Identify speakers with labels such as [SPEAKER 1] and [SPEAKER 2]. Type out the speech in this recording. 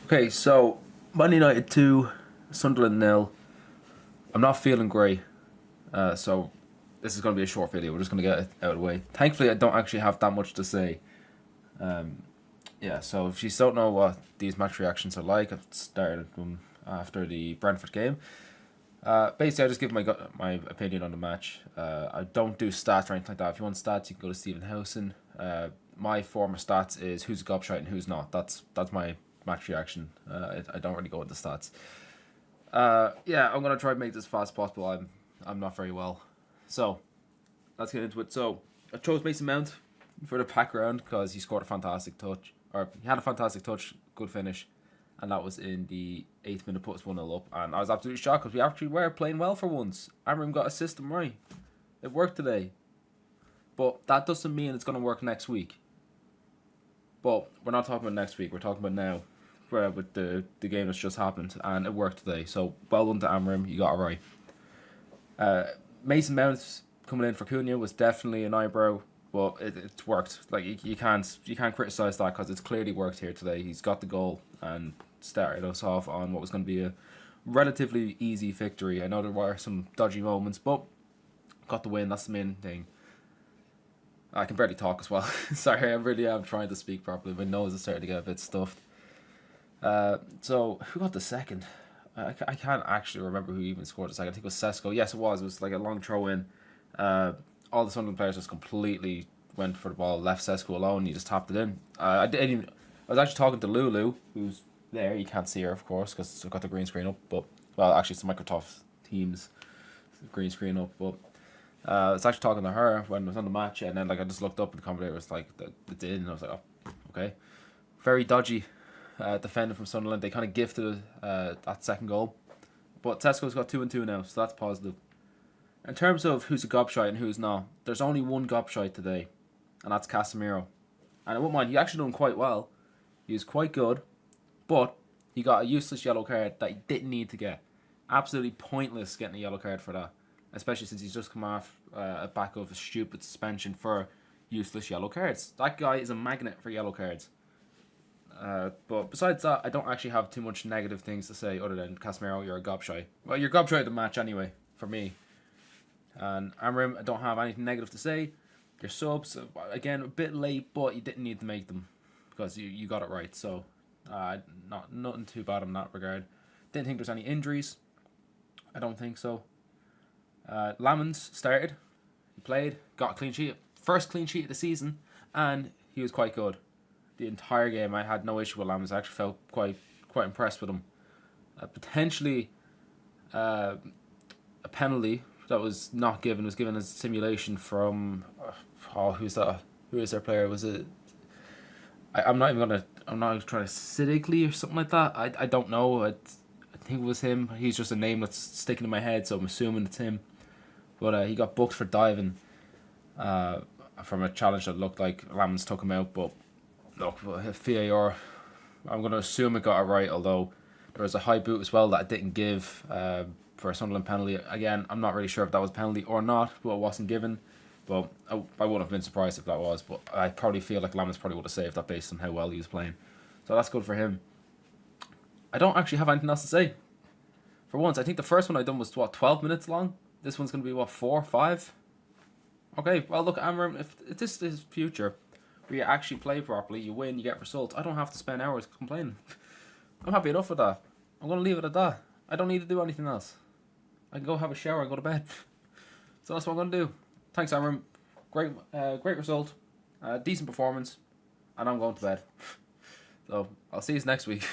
[SPEAKER 1] Okay, so Man United 2, Sunderland nil. I'm not feeling great, so this is going to be a short video. We're just going to get it out of the way. Thankfully, I don't actually have that much to say. Yeah, so if you don't know what these match reactions are like, I've started them after the Brentford game. Basically, I just give my opinion on the match. I don't do stats or anything like that. If you want stats, you can go to Stephen Howson. My form of stats is who's a gobshite and who's not. That's my match reaction. I don't really go into stats. Yeah, I'm gonna try to make this as fast as possible. I'm not very well, so let's get into it. So I chose Mason Mount for the background because he scored a fantastic touch, or he had a fantastic touch, good finish, and that was in the 8th minute, put us 1-0 up, and I was absolutely shocked because we actually were playing well for once. Amorim got a system right. It worked today, but that doesn't mean it's gonna work next week. But we're not talking about next week. We're talking about now, with the game that's just happened, and it worked today. So well done to Amorim, you got it right. Mason Mount coming in for Cunha was definitely an eyebrow, but it's worked. Like you can't criticize that because it's clearly worked here today. He's got the goal and started us off on what was going to be a relatively easy victory. I know there were some dodgy moments, but got the win. That's the main thing. I can barely talk as well. Sorry, I really am trying to speak properly. My nose is starting to get a bit stuffed. So who got the second? I can't actually remember who even scored the second. I think it was Sesko. Yes, it was. It was like a long throw in. All the Sunderland players just completely went for the ball, left Sesko alone. He just tapped it in. I didn't even. I was actually talking to Lulu, who's there. You can't see her, of course, because I've got the green screen up. But well, actually, it's Microsoft Teams green screen up. But I was actually talking to her when I was on the match, and then like I just looked up and the commentator was like, "It did," and I was like, "Oh, okay." Very dodgy defender from Sunderland. They kind of gifted that second goal, but Tesco's got 2-2 now, so that's positive. In terms of who's a gobshite and who's not, there's only one gobshite today, and that's Casemiro. And I won't mind, he actually done quite well. He was quite good, but he got a useless yellow card that he didn't need to get. Absolutely pointless getting a yellow card for that, especially since he's just come off a back of a stupid suspension for useless yellow cards. That guy is a magnet for yellow cards. But besides that, I don't actually have too much negative things to say other than Casemiro, you're a gobshite. Well, you're gobshite of the match anyway, for me. And Amorim, I don't have anything negative to say. Your subs, again, a bit late, but you didn't need to make them because you got it right. So, nothing too bad in that regard. Didn't think there's any injuries. I don't think so. Lamens started. He played, got a clean sheet. First clean sheet of the season, and he was quite good. The entire game, I had no issue with Lamens. I actually felt quite impressed with him. Potentially, a penalty that was not given was given as simulation from who's that? Who is their player? Was it? I'm not even gonna. I'm not trying to Siddigley or something like that. I don't know. I think it was him. He's just a name that's sticking in my head, so I'm assuming it's him. But he got booked for diving from a challenge that looked like Lamens took him out, but. Look, VAR, I'm going to assume it got it right, although there was a high boot as well that it didn't give for a Sunderland penalty. Again, I'm not really sure if that was a penalty or not, but it wasn't given. But I wouldn't have been surprised if that was, but I probably feel like Lamens probably would have saved that based on how well he was playing. So that's good for him. I don't actually have anything else to say. For once, I think the first one I done was, 12 minutes long? This one's going to be, 4, 5? Okay, well, look, Amorim, if this is future, where you actually play properly, you win, you get results. I don't have to spend hours complaining. I'm happy enough with that. I'm going to leave it at that. I don't need to do anything else. I can go have a shower and go to bed. So that's what I'm going to do. Thanks, Amorim. Great result. Decent performance. And I'm going to bed. So I'll see you next week.